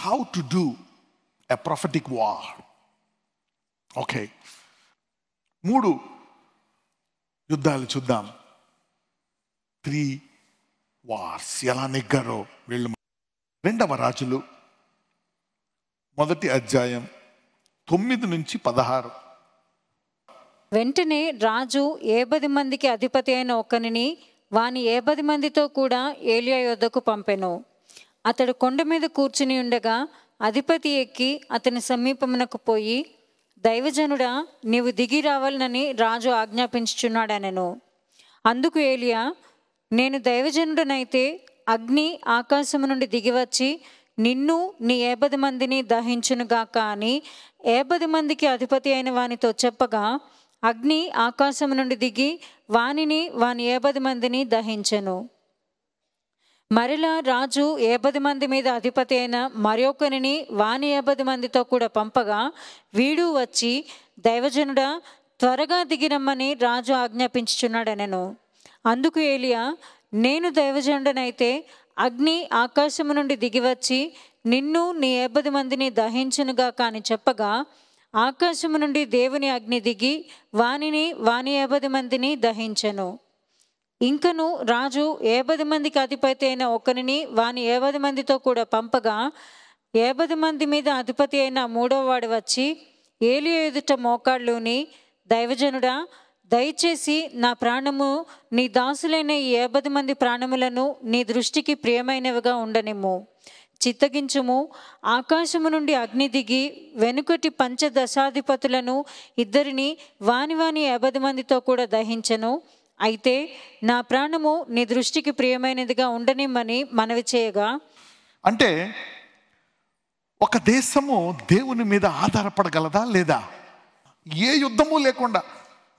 how to do a prophetic war. Okay, 3 యుద్ధాలు చూద్దాం. 3 wars ఎలా నెగ్గారో వీళ్ళు. 2వ రాజులు 1వ అధ్యాయం 9 నుంచి 16. వెంటనే రాజు 70 మందికి అధిపతి అయిన ఒకనిని వాని 70 మందితో కూడా ఏలియా యొద్దకు పంపెను. అతడు కొండ మీద కూర్చుని ఉండగా అధిపతి ఎక్కి అతని సమీపమునకు పోయి, దైవజనుడా, నీవు దిగి రావాలనని రాజు ఆజ్ఞాపించుచున్నాడనెను. అందుకు ఏలియా, నేను దైవజనుడనైతే అగ్ని ఆకాశము నుండి దిగివచ్చి నిన్ను నీ 70 మందిని దహించునుగాక అని 70 మందికి అధిపతి అయిన వానితో చెప్పగా, అగ్ని ఆకాశము నుండి దిగి వానిని వాని 70 మందిని దహించెను. మరలా రాజు 70 మంది మీద అధిపతి అయిన మరొకరిని వాని 70 మందితో కూడా పంపగా, వీడు వచ్చి, దైవజనుడా, త్వరగా దిగిరమ్మని రాజు ఆజ్ఞాపించుచున్నాడనెను. అందుకు ఏలియా, నేను దైవజనుడనైతే అగ్ని ఆకాశము నుండి దిగివచ్చి నిన్ను నీ 70 మందిని దహించునుగాక అని చెప్పగా, ఆకాశము నుండి దేవుని అగ్ని దిగి వానిని వాని 70 మందిని దహించెను. ఇంకను రాజు 70 మందికి అధిపతి అయిన ఒకరిని వాని 70 మందితో కూడా పంపగా, 70 మంది మీద అధిపతి అయిన 3వ వాడు వచ్చి ఏలియా ఎదుట మోకాళ్ళూని, దైవజనుడా, దయచేసి నా ప్రాణము నీ దాసులైన ఈ 70 మంది ప్రాణములను నీ దృష్టికి ప్రియమైనవిగా ఉండనిమ్ము. చిత్తగించుము. ఆకాశము నుండి అగ్ని దిగి వెనుకటి 5 దశాధిపతులను ఇద్దరిని వాని 70 మందితో కూడా దహించెను. అయితే నా ప్రాణము నీ దృష్టికి ప్రియమైనదిగా ఉండనిమ్మని మనవి చేయగా. అంటే ఒక దేశము దేవుని మీద ఆధారపడగలదా లేదా? ఏ యుద్ధము లేకుండా.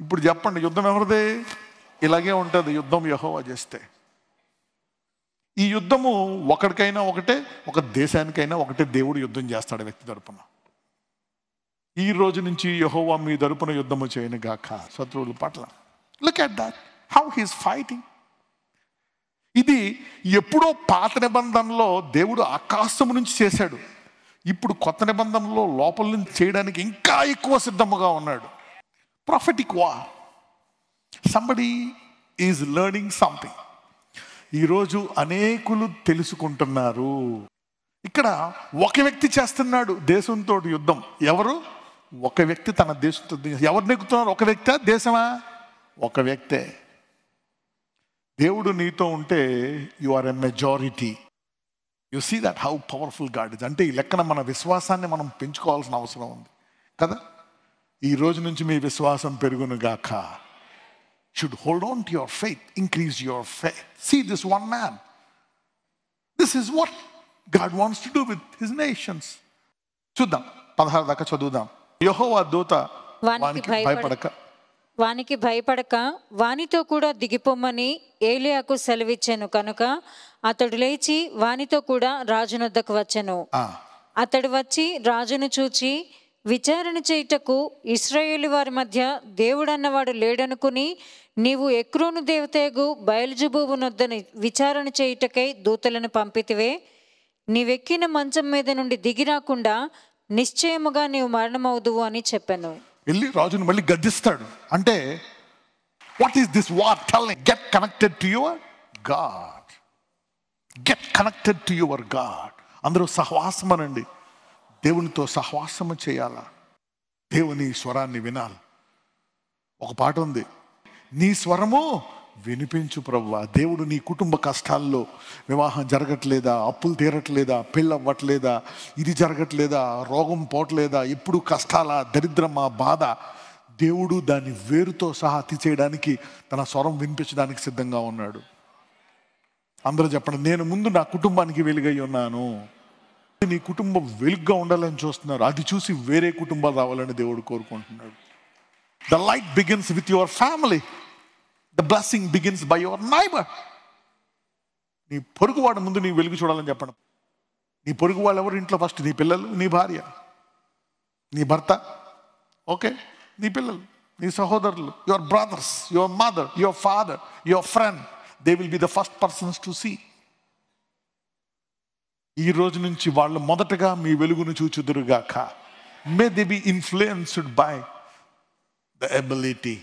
ఇప్పుడు చెప్పండి, యుద్ధం ఎవరిదే? ఇలాగే ఉంటుంది యుద్ధం యెహోవా చేస్తే. ఈ యుద్ధము ఒకరికైనా ఒకటే, ఒక దేశానికైనా ఒకటే. దేవుడు యుద్ధం చేస్తాడు వ్యక్తి తరపున. ఈ రోజు నుంచి యెహోవా మీ తరపున యుద్ధము చేయను గాక శత్రువుల పట్ల. Look at that, how he's fighting. ఇది ఎప్పుడో పాత నిబంధనలో దేవుడు ఆకాశము నుంచి చేశాడు. ఇప్పుడు కొత్త నిబంధనలో లోపల నుంచి చేయడానికి ఇంకా ఎక్కువ సిద్ధముగా ఉన్నాడు. Prophetic war. Somebody is learning something. ఈరోజు అనేకులు తెలుసుకుంటున్నారు. ఇక్కడ ఒక వ్యక్తి చేస్తున్నాడు దేశంతో యుద్ధం. ఎవరు? ఒక వ్యక్తి తన దేశంతో. ఎవరు నెగ్గుతున్నారు? ఒక వ్యక్తి, దేశమా? ఒక వ్యక్తే. దేవుడు నీతో ఉంటే you are a majority. You see that how powerful God is. అంటే ఈ లెక్కన మన విశ్వాసాన్ని మనం పెంచుకోవాల్సిన అవసరం ఉంది కదా. ఈ రోజు నుంచి మీ విశ్వాసం పెరుగునుగాక. Should hold on to your faith, increase your faith. See this one man. This is what God wants to do with his nations. చూద్దాం, 16 దాకా చదువుదాం. యెహోవా దూత వానికి భయపడక వానితో కూడా దిగిపోమ్మని ఏలియాకు సెలవిచ్చెను కనుక అతడు లేచి వానితో కూడా రాజునొద్దకు వచ్చెను. అతడు వచ్చి రాజును చూచి, విచారణ చేయుటకు ఇశ్రాయేలు వారి మధ్య దేవుడన్నవాడు లేడనుకుని నీవు ఎక్రోను దేవతయగు బయల్జెబూబు నొద్దని విచారణ చేయుటకై దూతలను పంపితివే. నీవెక్కిన మంచం మీద నుండి దిగి రాకుండా నిశ్చయముగా నీవు మరణమవుదువు అని చెప్పాను. వెళ్ళి రాజును మళ్ళీ గద్దిస్తాడు. అంటే what is this war telling? Get connected to your God. Get connected to your God. అందరూ సహవాసం అనండి. దేవునితో సహవాసము చేయాలా? దేవుని స్వరాన్ని వినాలి. ఒక పాట ఉంది, నీ స్వరము వినిపించు ప్రభువా. దేవుడు నీ కుటుంబ కష్టాల్లో, వివాహం జరగట్లేదా, అప్పులు తీరట్లేదా, పెళ్ళి అవ్వట్లేదా, ఇది జరగట్లేదా, రోగం పోవట్లేదా, ఎప్పుడు కష్టాల, దరిద్రమా, బాధ, దేవుడు దాన్ని వేరుతో సహా తీసేయడానికి తన స్వరం వినిపించడానికి సిద్ధంగా ఉన్నాడు. అందరూ చెప్పండి, నేను ముందు నా కుటుంబానికి వెలుగై ఉన్నాను. నీ కుటుంబం వెలుగ్గా ఉండాలని చూస్తున్నారు. అది చూసి వేరే కుటుంబాలు రావాలని దేవుడు కోరుకుంటున్నాడు. The light begins with your family. The blessing begins by your neighbor. నీ పొరుగువాడు ముందు నీ వెలుగు చూడాలని చెప్పండి. నీ పొరుగు వాళ్ళు ఎవరు ఇంట్లో? ఫస్ట్ నీ పిల్లలు, నీ భార్య, నీ భర్త, ఓకే, నీ పిల్లలు, నీ సహోదరులు, your brothers, your mother, your father, your friend. They will be the first persons to see. ఈ రోజు నుంచి వాళ్ళు మొదటగా మీ వెలుగును చూచుదురుగాక. May they be influenced by the ability.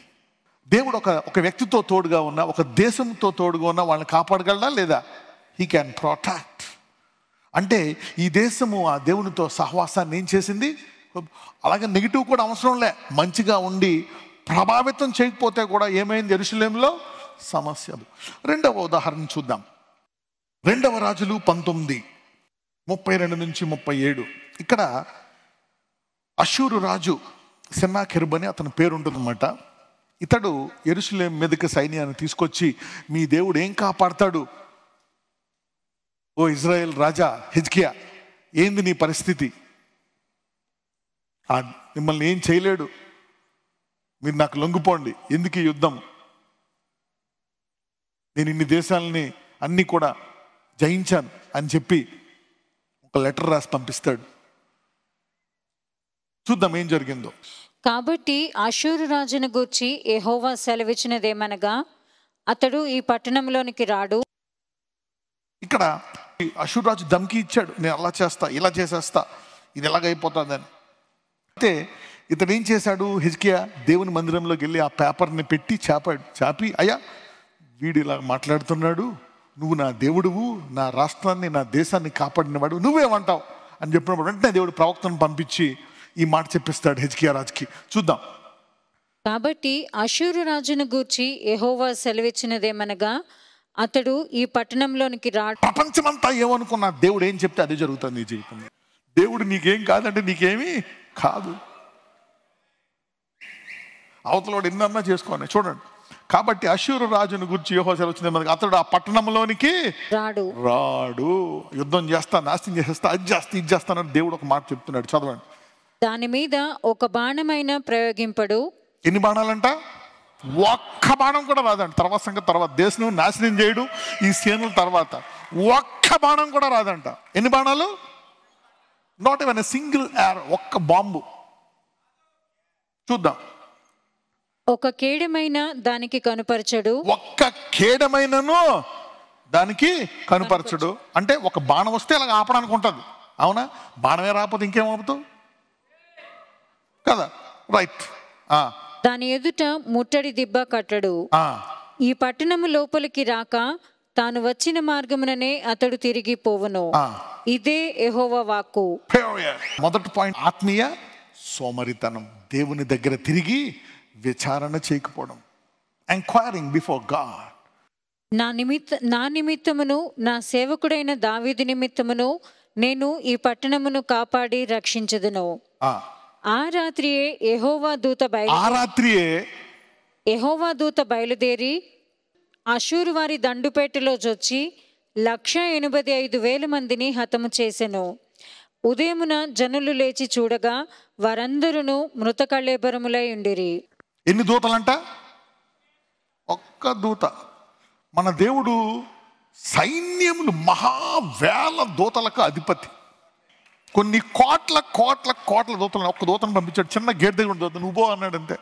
దేవుడు ఒక వ్యక్తితో తోడుగా ఉన్న, ఒక దేశంతో తోడుగా ఉన్న వాళ్ళని కాపాడగలడా లేదా? He can protect. అంటే ఈ దేశము ఆ దేవునితో సహవాసాన్ని ఏం చేసింది? అలాగే నెగిటివ్ కూడా అవసరం లే, మంచిగా ఉండి ప్రభావితం చేయకపోతే కూడా ఏమైంది యెరూషలేములో? సమస్యలు. రెండవ ఉదాహరణ చూద్దాం. 2వ రాజులు 19:32-37. ఇక్కడ అష్షూరు రాజు సెన్నాకెరుబు అని అతని పేరు ఉంటుందన్నమాట. ఇతడు యెరూషలేం మీదకి సైన్యాన్ని తీసుకొచ్చి, మీ దేవుడు ఏం కాపాడతాడు? ఓ ఇజ్రాయెల్ రాజా హిజ్కియా, ఏంది నీ పరిస్థితి? మిమ్మల్ని ఏం చేయలేడు, మీరు నాకు లొంగిపోండి, ఎందుకు ఈ యుద్ధం? నేను ఇన్ని దేశాలని అన్నీ కూడా జయించాను అని చెప్పి ఒక లెటర్ రాసి పంపిస్తాడు. చూద్దాం ఏం జరిగిందో. కాబట్టి అష్షూరు రాజును గూర్చి యెహోవా సెలవిచ్చినదేమనగా, అతడు ఈ పట్టణంలోనికి రాడు. ఇక్కడ అష్షూరు రాజు ధమ్కి ఇచ్చాడు, నేను అలా చేస్తా, ఇలా చేసేస్తా, ఇది ఎలాగైపోతుందని. అయితే ఇతడు ఏం చేశాడు? హిజ్కియా దేవుని మందిరంలోకి వెళ్ళి ఆ పేపర్ని పెట్టి చాపి, అయ్యా వీడు ఇలా మాట్లాడుతున్నాడు, నువ్వు నా దేవుడువు, నా రాష్ట్రాన్ని నా దేశాన్ని కాపాడినవాడు, నువ్వేమంటావు అని చెప్పినప్పుడు వెంటనే దేవుడు ప్రవక్తను పంపించి ఈ మాట చెప్పిస్తాడు హిజ్కియా రాజుకి. చూద్దాం. కాబట్టి అష్షూరు రాజును గూర్చి యెహోవా సెలవిచ్చినదేమనగా, అతడు ఈ పట్టణంలోనికి రాడు. ప్రపంచమంతా ఏమనుకున్నా దేవుడు ఏం చెప్తే అదే జరుగుతుంది నీ జీవితంలో. దేవుడు నీకేం కాదంటే నీకేమీ కాదు. అవతలోడు ఎన్నన్నా చేసుకోండి. చూడండి, కాబట్టి అష్షూరు రాజును గురించి యెహోవా సెలవిచ్చినదేమనగా, అతడు ఆ పట్టణంలోనికి రాడు. యుద్ధం చేస్తా, నాశనం చేసేస్తా, అది చేస్తానని దేవుడు ఒక మాట చెప్తున్నాడు. చదవండి. దాని మీద ఒక బాణమైన ప్రయోగింపడు. ఎన్ని బాణాలంట? ఒక్క బాణం కూడా రాదంట. తర్వాత సంగతి తర్వాత, దేశం నాశనం చేయడు ఈ సేనల తర్వాత ఒక్క బాణం కూడా రాదంట. ఎన్ని బాణాలు? నాట్ ఈవెన్ ఎ సింగిల్ ఏర్, ఒక్క బాంబు. చూద్దాం. ఒక కేడమైన దానికి కనుపరచడు. ఒక్క కేడమైనను దానికి కనుపరచడు. అంటే ఒక బాణం వస్తే అలాగ ఆపడానికి ఉంటుంది, అవునా? బాణమే రాకపోతే ఇంకేమవుతావు కదా, రైట్? దాని ఎదుట ముట్టడి దిబ్బ కట్టడు. ఈ పట్టణము లోపలికి రాక తాను వచ్చిన మార్గముననే అతడు తిరిగి పోవును. ఇదే యెహోవా వాక్కు. మొదటి పాయింట్, ఆత్మీయ సోమరితనం. దేవుని దగ్గర తిరిగి విచారణ చేయకపోవడం. Enquiring before God. నా నిమిత్తమును నా సేవకుడైన దావీదు నిమిత్తమును నేను ఈ పట్టణమును కాపాడి రక్షించుదును. ఆ రాత్రియే యెహోవా దూత బయలుదేరి అష్షూరు వారి దండుపేటలో జొచ్చి 185,000 మందిని హతము చేసెను. ఉదయమున జనులు లేచి చూడగా వారందరూ మృత కళేబరములై ఉండిరి. ఎన్ని దూతలంట? ఒక్క దూత. మన దేవుడు సైన్యములు మహావేల దూతలకు అధిపతి. కొన్ని కోట్ల కోట్ల కోట్ల దూతలను ఒక్క దూతను పంపించాడు. చిన్న గేట్ దగ్గర దూత, నువ్వు పో అన్నాడు అంతే.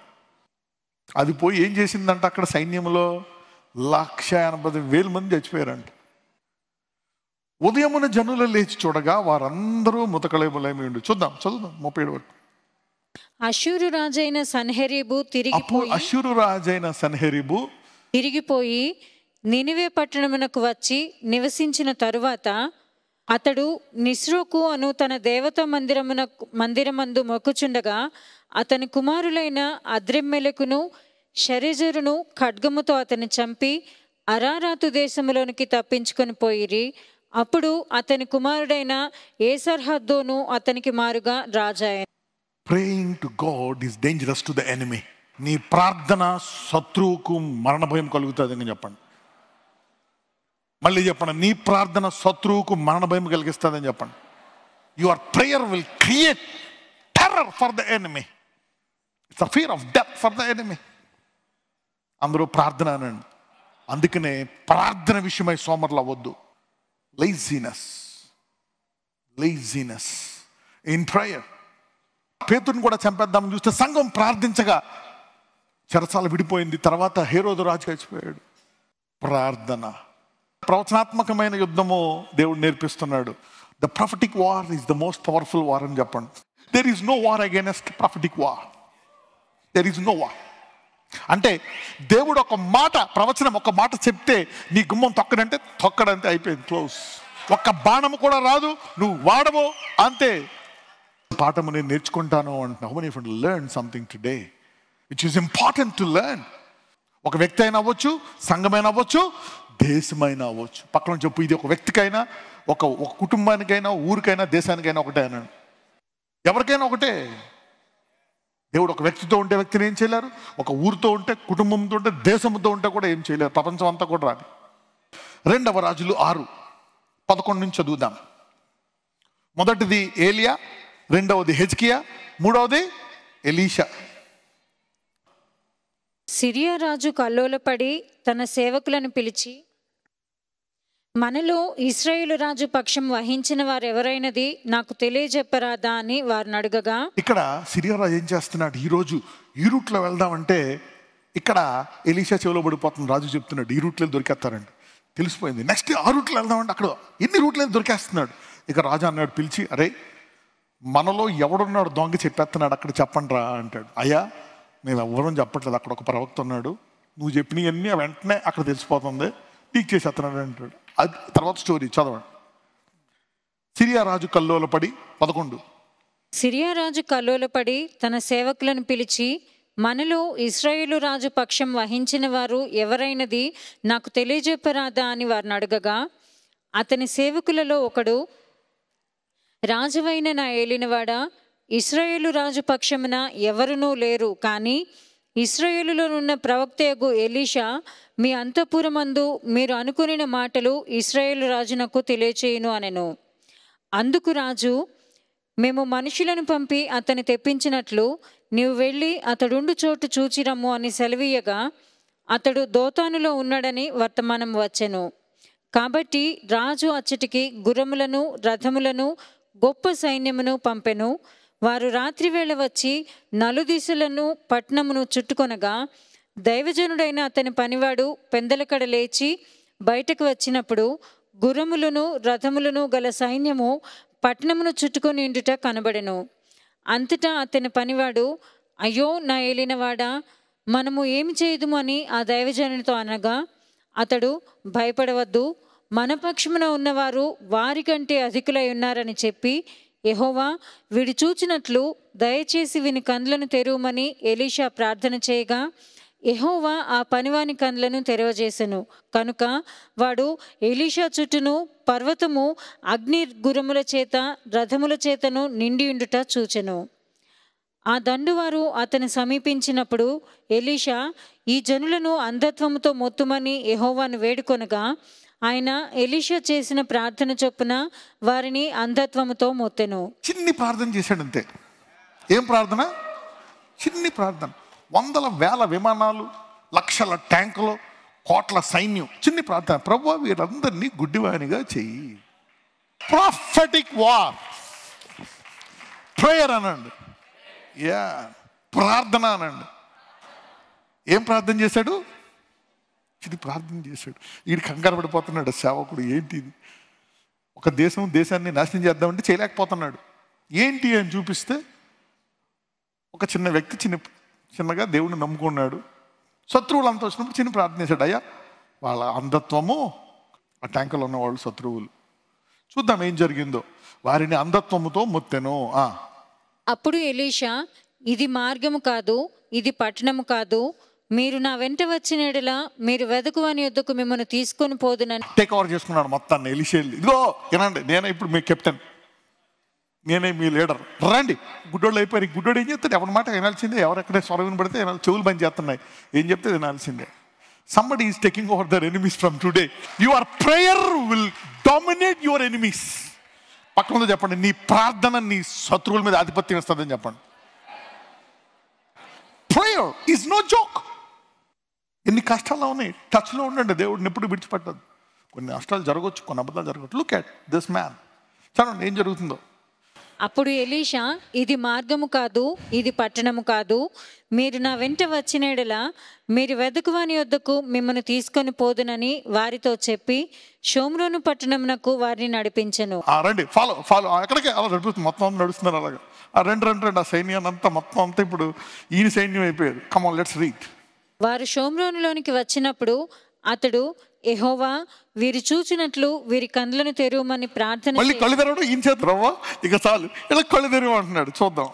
అది పోయి ఏం చేసిందంట? అక్కడ సైన్యంలో 180,000 మంది చచ్చిపోయారంట. ఉదయమున జనులు లేచి చూడగా వారందరూ ముతకళేబులైమి ఉండి. చదువుదాం 37 వరకు. అష్షూరు రాజైన సన్హెరీబు తిరిగిపోయి నినివే పట్టణమునకు వచ్చి నివసించిన తరువాత అతడు నిస్రోకు అను తన దేవతా మందిరమందు మొక్కుచుండగా అతని కుమారులైన అద్రెమ్మెలెకును షరెజరును ఖడ్గముతో అతని చంపి అరారాతు దేశములోనికి తప్పించుకొని పోయిరి. అప్పుడు అతని కుమారుడైన ఏసర్హద్దోను అతనికి మారుగా రాజాయెను. Praying to God is dangerous to the enemy. నీ ప్రార్థన శత్రువుకు మరణ భయం కలుగుతుంది అని చెప్పండి. మళ్ళీ చెప్పండి, నీ ప్రార్థన శత్రువుకు మరణ భయం కలిగిస్తుందని చెప్పండి. Your prayer will create terror for the enemy. It's a fear of death for the enemy. అందరూ ప్రార్థన అనండి. అందుకనే ప్రార్థన విషయమై సోమరులు అవ్వద్దు. Laziness in prayer. పేతురుని కూడా చంపేద్దామని చూస్తే సంఘం ప్రార్థించగా చెరసాల విడిపోయింది. తర్వాత హేరోదు రాజు చచ్చిపోయాడు. ప్రార్థన ప్రవచనాత్మకమైన యుద్ధము దేవుడు నేర్పిస్తున్నాడు. The prophetic war is the most powerful war అని చెప్పండి. There is no war against prophetic war. There is no war. అంటే దేవుడు ఒక మాట, ప్రవచనం ఒక మాట చెప్తే నీ గుమ్మం తొక్కడంటే తొక్కడంతే, అయిపోయింది, క్లోజ్. ఒక్క బాణము కూడా రాదు, నువ్వు వాడవు, అంతే. పాఠము నేను నేర్చుకుంటాను అంటున్నా. How many of you learn something today which is important to learn. ఒక వ్యక్తి అయినా అవ్వచ్చు, సంఘమైనా అవ్వచ్చు, దేశమైనా అవ్వచ్చు. పక్కన చెప్పు, ఇది ఒక వ్యక్తికైనా, ఒక కుటుంబానికైనా, ఊరికైనా, దేశానికైనా ఒకటే అన్నాడు. ఎవరికైనా ఒకటే. దేవుడు ఒక వ్యక్తితో ఉంటే వ్యక్తిని ఏం చేయలేరు, ఒక ఊరితో ఉంటే, కుటుంబంతో ఉంటే, దేశంతో ఉంటే కూడా ఏం చేయలేరు. ప్రపంచం అంతా కూడా రాదు. 2వ రాజులు 6:11 నుంచి చదువుదాం. మొదటిది ఏలియా, 2వది హెజ్కియా, 3వది ఎలీషా. సిరియా రాజు కల్లోలపడి తన సేవకులను పిలిచి, మనలో ఇశ్రాయేలు రాజు పక్షం వహించిన వారు ఎవరైనది నాకు తెలియజెప్పరాదా అని వారిని అడగగా, ఇక్కడ సిరియా రాజు ఏం చేస్తున్నాడు, ఈరోజు ఈ రూట్లో వెళ్దామంటే ఇక్కడ ఎలీషా చెవిలో పడిపోతుంది. రాజు చెప్తున్నాడు ఈ రూట్లో దొరికేస్తారండి, తెలిసిపోయింది. నెక్స్ట్ ఆ రూట్లో వెళ్దామంటే అక్కడ ఎన్ని రూట్లో దొరికేస్తున్నాడు. ఇక రాజు అన్నాడు పిలిచి, అరే మనలో ఎవడున్నాడు దొంగ చెప్పేస్తున్నాడు, అక్కడ చెప్పండి రా అంటాడు. అయ్యా మేము ఎవరూ చెప్పట్లేదు, అక్కడ ఒక ప్రవక్త ఉన్నాడు, నువ్వు చెప్పినవన్నీ వెంటనే అక్కడ తెలిసిపోతుంది, టీక్ చేసేస్తున్నాడు అంటాడు. అది తర్వాత స్టోరీ చదవండి. సిరియా రాజు కల్లోలపడి 11. సిరియా రాజు కల్లోలపడి తన సేవకులను పిలిచి, మనలో ఇశ్రాయేలు రాజు పక్షం వహించిన వారు ఎవరైనది నాకు తెలియజెప్పరాదా అని వారిని అడగగా, అతని సేవకులలో ఒకడు, రాజువైన నా ఏలినవాడా, ఇశ్రాయేలు రాజు పక్షమున ఎవరునూ లేరు, కానీ ఇశ్రాయేలులోనున్న ప్రవక్తయగు ఎలీషా మీ అంతఃపురమందు మీరు అనుకునిన మాటలు ఇశ్రాయేలు రాజునకు తెలియచేయును అనెను. అందుకు రాజు, మేము మనుషులను పంపి అతన్ని తెప్పించినట్లు నీవు వెళ్ళి అతడుండు చోటు చూచిరమ్ము అని సెలవీయగా, అతడు దోతానులో ఉన్నాడని వర్తమానం వచ్చెను. కాబట్టి రాజు అచ్చటికి గుర్రములను, రథములను, గొప్ప సైన్యమును పంపెను. వారు రాత్రివేళ వచ్చి నలుదిశలను పట్టణమును చుట్టుకొనగా, దైవజనుడైన అతని పనివాడు పెందలకడ లేచి బయటకు వచ్చినప్పుడు గుర్రములను, రథములను గల సైన్యము పట్టణమును చుట్టుకొని ఉండుట కనబడెను. అంతటా అతని పనివాడు, అయ్యో నా ఏలినవాడా, మనము ఏమి చేయుదుము అని ఆ దైవజనునితో అనగా, అతడు, భయపడవద్దు, మన పక్షమున ఉన్నవారు వారికంటే అధికులై ఉన్నారని చెప్పి, యెహోవా వీడు చూచినట్లు దయచేసి వీని కండ్లను తెరువమని ఎలీషా ప్రార్థన చేయగా, యెహోవా ఆ పనివాని కండ్లను తెరవజేసెను. కనుక వాడు ఎలీషా చుట్టూను పర్వతము అగ్ని గుర్రముల చేత, రథముల చేతను నిండి ఉండుట చూచెను. ఆ దండువారు అతను సమీపించినప్పుడు ఎలీషా, ఈ జనులను అంధత్వముతో మొత్తుమని యెహోవాను వేడుకొనగా, ఆయన ఎలీషా చేసిన ప్రార్థన చొప్పున వారిని అంధత్వముతో మొత్తెను. చిన్ని ప్రార్థన చేశాడు అంతే. ఏం ప్రార్థన? చిన్ని ప్రార్థన. వందల వేల విమానాలు, లక్షల ట్యాంకులు, కోట్ల సైన్యం, చిన్ని ప్రార్థన. ప్రభువా వీరందరినీ గుడ్డివానిగా చెయ్యి. Prophetic war. ప్రేయర్ అనండి, ప్రార్థన అనండి. ఏం ప్రార్థన చేశాడు? ఇది ప్రార్థన చేశాడు. వీడు కంగారు పడిపోతున్నాడు సేవకుడు. ఏంటి ఇది, ఒక దేశాన్ని నాశనం చేద్దామంటే చేయలేకపోతున్నాడు. ఏంటి అని చూపిస్తే, ఒక చిన్న వ్యక్తి చిన్నగా దేవుడిని నమ్ముకున్నాడు. శత్రువులు అంతా వచ్చినప్పుడు చిన్న ప్రార్థన చేశాడు. అయ్యా వాళ్ళ అంధత్వము, ఆ ట్యాంకులో ఉన్నవాళ్ళు శత్రువులు, చూద్దాం ఏం జరిగిందో. వారిని అంధత్వముతో మొత్తెను. అప్పుడు ఎలీషా, ఇది మార్గము కాదు, ఇది పట్టణము కాదు, మీరు నా వెంట వచ్చిన ఎడల మీరు వెదకువాని యొద్దకు మిమ్మల్ని తీసుకొని పోదునని టేక్ ఓవర్ చేసుకున్నాడు మొత్తాన్ని. ఎలీషా, ఇదిగో వినండి, నేనే ఇప్పుడు మీ కెప్టెన్, నేనే మీ లీడర్, రండి. గుడ్డోళ్ళు అయిపోయారు. గుడ్డోడు ఏం చెప్తాడు? ఎవరి మాట వినాల్సిందే. ఎవరెక్కడే స్వరం వినబడితే చెవులు బంద్ చేస్తున్నాయి, ఏం చెప్తే వినాల్సిందే. Somebody is taking over their enemies from today. Your prayer will dominate your enemies. పక్కన చెప్పండి, నీ ప్రార్థన నీ శత్రువుల మీద ఆధిపత్యం ఇస్తుందని చెప్పండి. Prayer is no joke. ఎన్ని కష్టాలు ఉన్నాయి, టచ్లో ఉండండి. దేవుడిని ఎప్పుడు విడిచిపెట్టదు. కొన్ని నష్టాలు జరగవచ్చు, కొన్ని అబద్ధాలు జరగవచ్చు. Look at this man. చూడండి ఏం జరుగుతుందో. అప్పుడు ఎలీషా, ఇది మార్గము కాదు, ఇది పట్టణము కాదు. మీరు నా వెంట వచ్చిన యెడల మీరు వెదకువాని యొద్దకు మిమ్మల్ని తీసుకొని పోదునని వారితో చెప్పి షోమ్రోను పట్టణమునకు వారిని నడిపించెను. రండి, ఫాలో ఫాలో. ఎక్కడికి అలా నడుపుతుంది, మొత్తం నడుస్తున్నారు అలాగా. రెండు ఆ సైన్యాన్ని అంతా మొత్తం అంతా ఇప్పుడు ఈయన సైన్యం అయిపోయారు. Come on, let's read. వారు షోమ్రోనులోనికి వచ్చినప్పుడు అతడు, యెహోవా, వీరు చూచినట్లు వీరి కండ్లను తెరవమని ప్రార్థన మళ్ళీ కళ్ళు తెరవడం ఈయన చేత రవ్వ, ఇక చాలు, ఇలా కళ్ళు తెరవమంటున్నాడు. చూద్దాం.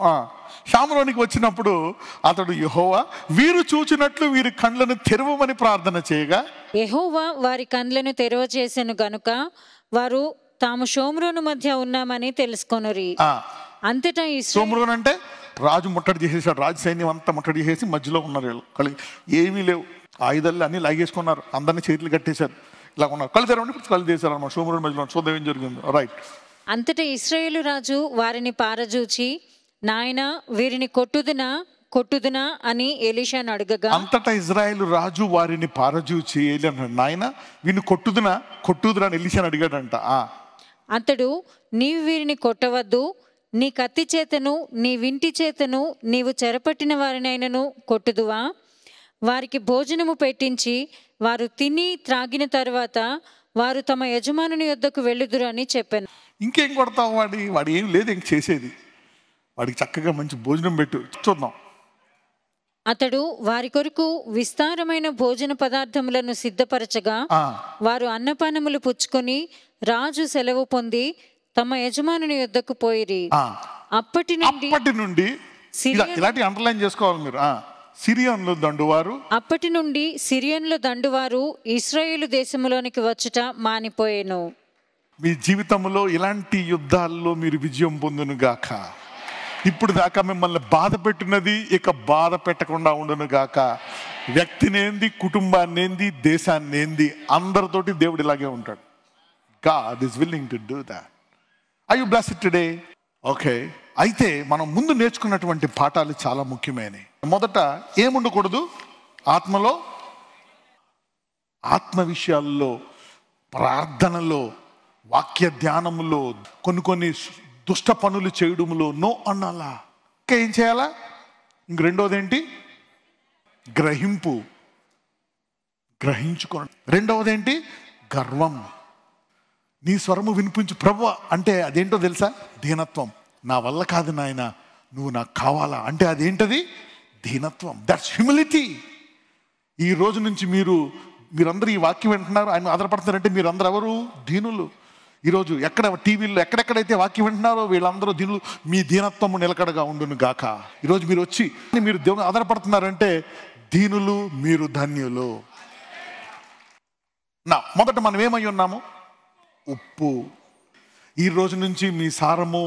షోమ్రోనుకి వచ్చినప్పుడు అతడు, యెహోవా, వీరు చూచినట్లు వీరి కండ్లను తెరవమని ప్రార్థన చేయగా యెహోవా వారి కండ్లను తెరవ చేసెను గనుక వారు తాము షోమ్రోను మధ్య ఉన్నామని తెలుసుకొనురి. అంతటా షోమ్రోను అంటే రాజు ముట్టడి చేసేసాడు. రాజు సైన్యం అంతా ముట్టడి చేసేసి మధ్యలో ఉన్నారు వీళ్ళు. ఏమీ లేవు, ఆయుధాలు అన్ని లాగేసుకున్నారు, అందరినీ చేతులు కట్టేశారు, ఇలా ఉన్నారు. కళ్ళు తెరవండి, కళ్ళు తీశారు అన్నమాట. షోమ్రోను మధ్యలో చూద్దాం ఏం జరిగింది. రైట్. అంతటా ఇశ్రాయేలు రాజు వారిని పారజూచి, నాయనా, వీరిని కొట్టుదునా అని ఎలీషాను అడగగా, అంతటా ఇజ్రాయేలు రాజు వారిని పారజూచి ఏలి అన్నాడు, నాయన వీరిని కొట్టుదునా అని ఎలీషాను అడిగాడంట. అతడు, నీవు వీరిని కొట్టవద్దు, నీ కత్తి చేతను నీ వింటి చేతను నీవు చెరపట్టిన వారినైనను కొట్టుదువా? వారికి భోజనము పెట్టించి వారు తిని త్రాగిన తరువాత వారు తమ యజమానుని యొద్దకు వెళ్ళుదురు అని చెప్పాను. ఇంకేం కొడతావు? వాడి ఏం లేదు ఇంక చేసేది, వాడికి చక్కగా మంచి భోజనం పెట్టు. చూద్దాం. అతడు వారి కొరకు విస్తారమైన భోజన పదార్థములను సిద్ధపరచగా వారు అన్నపానములు పుచ్చుకొని రాజు సెలవు పొంది తమ యజమానుని యొద్దకు పోయిరి. అప్పటి నుండి ఇలాంటి అండర్లైన్ చేసుకోవాలి మీరు. సిరియన్లు దండువారు, అప్పటి నుండి సిరియన్లు దండువారు ఇశ్రాయేలు దేశంలోనికి వచ్చుట మానిపోయేను. మీ జీవితంలో ఇలాంటి యుద్ధాల్లో మీరు విజయం పొందును గాక. ఇప్పుడు దాకా మిమ్మల్ని బాధ పెట్టినది ఇక బాధ పెట్టకుండా ఉండును గాక. వ్యక్తినేంది, కుటుంబాన్నేంది, దేశాన్నేంది, అందరితోటి దేవుడు ఇలాగే ఉంటాడు. God is willing to do that. Are you blessed today? Okay. అయితే మనం ముందు నేర్చుకున్నటువంటి పాఠాలు చాలా ముఖ్యమైనవి. మొదట ఏముండకూడదు? ఆత్మలో, ఆత్మ విషయాల్లో, ప్రార్థనలో, వాక్య ధ్యానములో, కొన్ని దుష్ట పనులు చేయడంలో నో అనాలా. ఇంకా ఏం చేయాలా? ఇంక రెండోది ఏంటి? గ్రహించుకోవడం. రెండవది ఏంటి? గర్వం. నీ స్వరము వినిపించు ప్రభువా అంటే అదేంటో తెలుసా? దీనత్వం. నా వల్ల కాదు నాయన, నువ్వు నాకు కావాలా అంటే అదేంటది? దీనత్వం. That's humility. ఈ రోజు నుంచి మీరందరూ ఈ వాక్యం వింటున్నారు, ఆయన ఆధారపడుతున్నారంటే మీరందరూ ఎవరు? దీనులు. ఈరోజు టీవీల్లో ఎక్కడెక్కడైతే వాక్యం వింటున్నారో వీళ్ళందరూ దీనులు. మీ దీనత్వము నిలకడగా ఉండును గాక. ఈరోజు మీరు వచ్చి మీరు దేవుని ఆధారపడుతున్నారంటే దీనులు, మీరు ధన్యులు. మొదట మనం ఏమై ఉన్నాము? ఉప్పు. ఈ రోజు నుంచి మీ సారము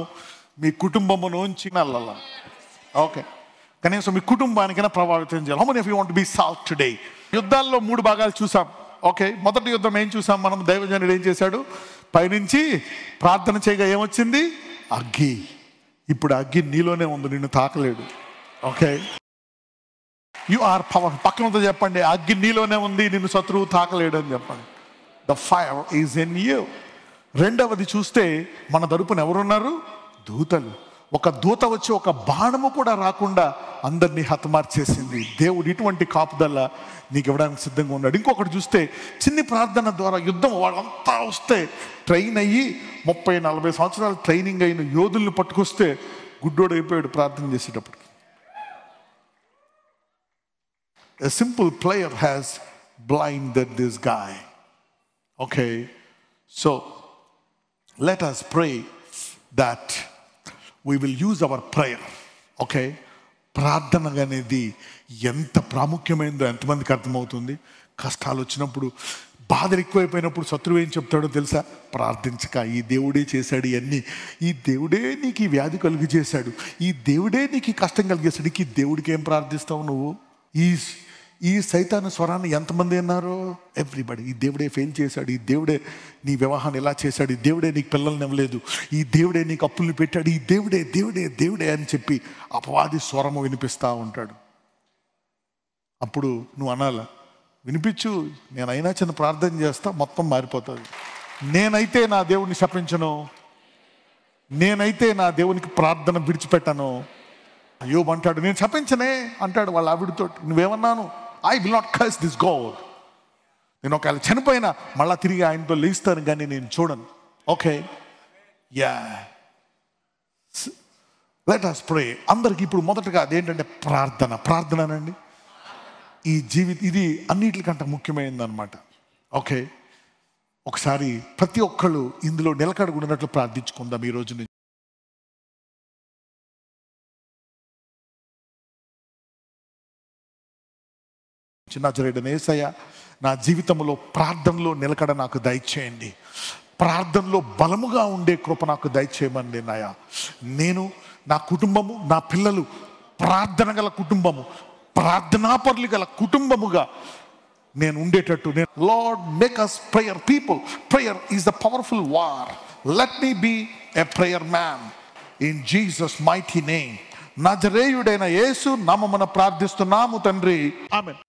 మీ కుటుంబములోంచి నల్లల. ఓకే, కనీసం మీ కుటుంబానికైనా ప్రభావితం చేయాలి. How many of you want to be salt today? యుద్ధాల్లో 3 భాగాలు చూసాం. ఓకే, మొదటి యుద్ధం ఏం చూసాం మనం? దైవజనుడు ఏం చేశాడు? పైనుంచి ప్రార్థన చేయగా ఏమొచ్చింది? అగ్గి. ఇప్పుడు అగ్గి నీలోనే ఉంది, నిన్ను తాకలేడు. Okay, you are power. పక్కనతో చెప్పండి, అగ్గి నీలోనే ఉంది, నిన్ను శత్రువు తాకలేడు అని చెప్పండి. The fire is in you. రెండవది చూస్తే మన తరపున ఎవరున్నారు? దూతలు. ఒక దూత వచ్చి ఒక బాణము కూడా రాకుండా అందరినీ హతమార్చేసింది. దేవుడు ఇటువంటి కాపుదల నీకు ఇవ్వడానికి సిద్ధంగా ఉన్నాడు. ఇంకొకటి చూస్తే చిన్ని ప్రార్థన ద్వారా యుద్ధం వాళ్ళంతా వస్తే ట్రైన్ అయ్యి 30-40 సంవత్సరాలు ట్రైనింగ్ అయిన యోధుల్ని పట్టుకొస్తే గుడ్డోడు అయిపోయాడు ప్రార్థన చేసేటప్పుడు. A simple player has blinded this guy. Okay, so let us pray that we will use our prayer. Okay, ప్రార్థన అనేది ఎంత ప్రాముఖ్యమైనదో ఎంతమందికి అర్థమవుతుంది? కష్టాలు వచ్చినప్పుడు, బాధలు ఎక్కువైపోయినప్పుడు శత్రువు ఏం చెప్తాడో తెలుసా? ప్రార్థించక, ఈ దేవుడే చేశాడు ఇవన్నీ, ఈ దేవుడే నీకు ఈ వ్యాధి కలిగి చేశాడు, ఈ దేవుడే నీకు ఈ కష్టం కలిగేశాడు, ఈ దేవుడికి ఏం ప్రార్థిస్తావు నువ్వు? ఈ సైతాను స్వరాన్ని ఎంతమంది అన్నారో? ఎవ్రీబడి. ఈ దేవుడే ఫెయిల్ చేశాడు, ఈ దేవుడే నీ వివాహాన్ని ఎలా చేశాడు, ఈ దేవుడే నీకు పిల్లల్ని ఇవ్వలేదు, ఈ దేవుడే నీకు అప్పుల్ని పెట్టాడు, ఈ దేవుడే దేవుడే దేవుడే అని చెప్పి అపవాది స్వరము వినిపిస్తూ ఉంటాడు. అప్పుడు నువ్వు అనాలా, వినిపించు, నేనైనా చిన్న ప్రార్థన చేస్తా, మొత్తం మారిపోతుంది. నేనైతే నా దేవుడిని శపించను, నేనైతే నా దేవునికి ప్రార్థన విడిచిపెట్టాను. యోబు అంటాడు, నేను శపించనే అంటాడు వాళ్ళ ఆవిడతో. నువ్వేమన్నాను? I will not curse this God. నేను ఒకవేళ చనిపోయినా మళ్ళా తిరిగి ఆయనతో లేస్తాను, కానీ నేను చూడను. Okay, yeah, let us pray. అందరికి ఇప్పుడు మొదటగా అదేంటంటే ప్రార్థననండి. ఈ ఇది అన్నిటికంటే ముఖ్యమైనదన్నమాట. ఓకే, ఒకసారి ప్రతి ఒక్కళ్ళు ఇందులో నిలకడగున్నట్లు ప్రార్థించుకుందాం ఈ రోజు నుంచి. నజరేయుడైన యేసయ్య, నా జీవితంలో ప్రార్థనలో నిలకడ నాకు దయచేయండి. ప్రార్థనలో బలముగా ఉండే కృప నాకు దయచేయమండి నాయా. నేను, నా కుటుంబము, నా పిల్లలు ప్రార్థన గల కుటుంబము, ప్రార్థనాపరులు గల కుటుంబముగా నేను ఉండేటట్టు lord make us prayer people. Prayer is the powerful war. Let me be a prayer man in Jesus mighty name. నజరేయుడైన యేసు నామమున ప్రార్థిస్తున్నాము తండ్రి, ఆమేన్.